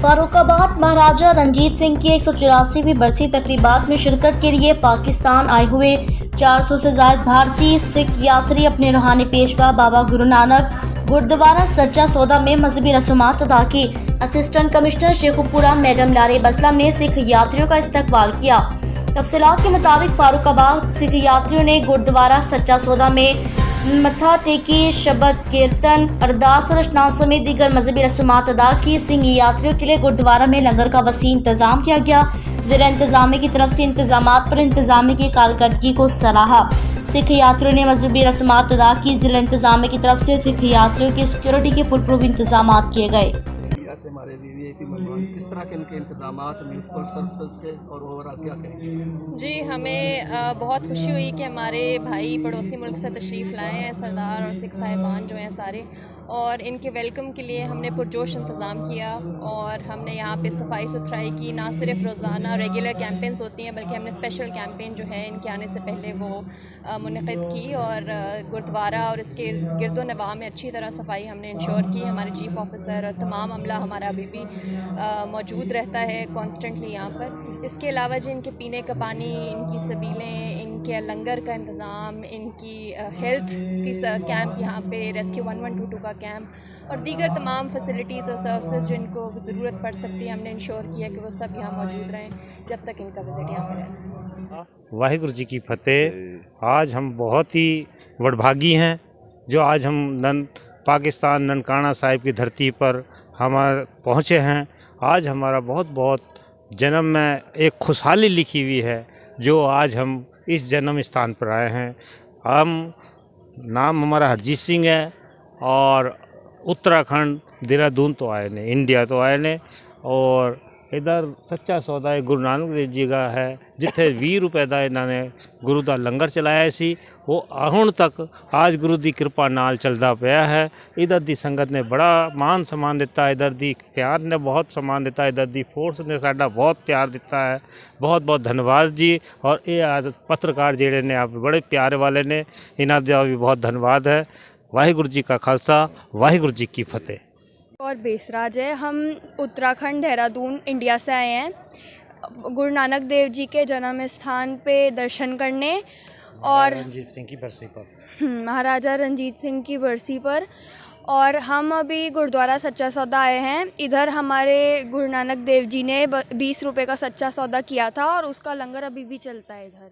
फारुखाबाद महाराजा रंजीत सिंह की 184वीं बरसी तकरीबात में शिरकत के लिए पाकिस्तान आए हुए 400 से ज्यादा भारतीय सिख यात्री अपने रूहानी पेशवा बाबा गुरु नानक गुरुद्वारा सच्चा सौदा में मजहबी रसूमात अदा की। असिस्टेंट कमिश्नर शेखुपुरा मैडम लारे बसलम ने सिख यात्रियों का इस्तकबाल किया। तफसीलात के मुताबिक फारुखाबाद सिख यात्रियों ने गुरुद्वारा सच्चा सौदा में मत्था टेकी, शबद कीर्तन, अरदास और स्नान समेत दीगर मजहबी रसूमात अदा की। सिंह यात्रियों के लिए गुरुद्वारा में लंगर का वसी इंतजाम किया गया। ज़िला इंतजामिया की तरफ से इंतजामात पर इंतजामिया की कारकर्दगी को सराहा। सिख यात्रियों ने मजहबी रसूमात अदा की। ज़िला इंतजामिया की तरफ से सिख यात्रियों की सिक्योरिटी के फुल प्रूफ इंतजाम किए गए। हमारे वीवीआईपी मेहमान किस तरह के इनके इंतजामात म्यूनसिपल सर्विसेज के और ओवरऑल क्या कहेंगे? जी, हमें बहुत खुशी हुई कि हमारे भाई पड़ोसी मुल्क से तशरीफ़ लाए हैं, सरदार और सिख साहिबान जो हैं सारे, और इनके वेलकम के लिए हमने पुरजोश इंतज़ाम किया। और हमने यहाँ पे सफाई सुथराई की। ना सिर्फ रोज़ाना रेगुलर कैंपेन्स होती हैं बल्कि हमने स्पेशल कैंपेन जो है इनके आने से पहले वो मुनक़िद की। और गुरुद्वारा और इसके गिरदो नवाह में अच्छी तरह सफाई हमने इंश्योर की। हमारे चीफ़ ऑफिसर और तमाम अमला हमारा अभी भी मौजूद रहता है कॉन्स्टेंटली यहाँ पर। इसके अलावा जो इनके पीने का पानी, इनकी सबीलें, इनके लंगर का इंतज़ाम, इनकी हेल्थ की कैंप यहाँ पे रेस्क्यू 1122 का कैंप और दीगर तमाम फैसिलिटीज़ और सर्विसेज जो इनको ज़रूरत पड़ सकती है हमने इंश्योर किया कि वो सब यहाँ मौजूद रहें जब तक इनका विज़िट यहाँ पर रहता है। वाहिगुरु जी की फतेह। आज हम बहुत ही वडभागी हैं जो आज हम पाकिस्तान ननकाना साहिब की धरती पर हम पहुँचे हैं। आज हमारा बहुत बहुत जन्म में एक खुशहाली लिखी हुई है जो आज हम इस जन्म स्थान पर आए हैं। नाम हमारा हरजीत सिंह है और उत्तराखंड देहरादून तो आए ने, इंडिया तो आए ने, और इधर सच्चा सौदा गुरु नानक देव जी का है जिथे 20 रुपए का इन्होंने गुरु का लंगर चलाया सी। वो हुण तक आज गुरु की कृपा नाल चलता पाया है। इधर की संगत ने बड़ा मान सम्मान दिता, इधर की क्यात ने बहुत सम्मान दिता, इधर की फोर्स ने साडा बहुत प्यार दिता है। बहुत बहुत धन्यवाद जी। और ये आज पत्रकार जेडे ने आप बड़े प्यारे वाले ने, इन्हों का भी बहुत धन्यवाद है। वाहिगुरु जी का खालसा, वाहिगुरु जी की फतेह। और बेसराज है, हम उत्तराखंड देहरादून इंडिया से आए हैं गुरु नानक देव जी के जन्म स्थान पे दर्शन करने और रंजीत सिंह की बरसी पर, महाराजा रंजीत सिंह की बरसी पर। और हम अभी गुरुद्वारा सच्चा सौदा आए हैं। इधर हमारे गुरु नानक देव जी ने 20 रुपए का सच्चा सौदा किया था और उसका लंगर अभी भी चलता है इधर।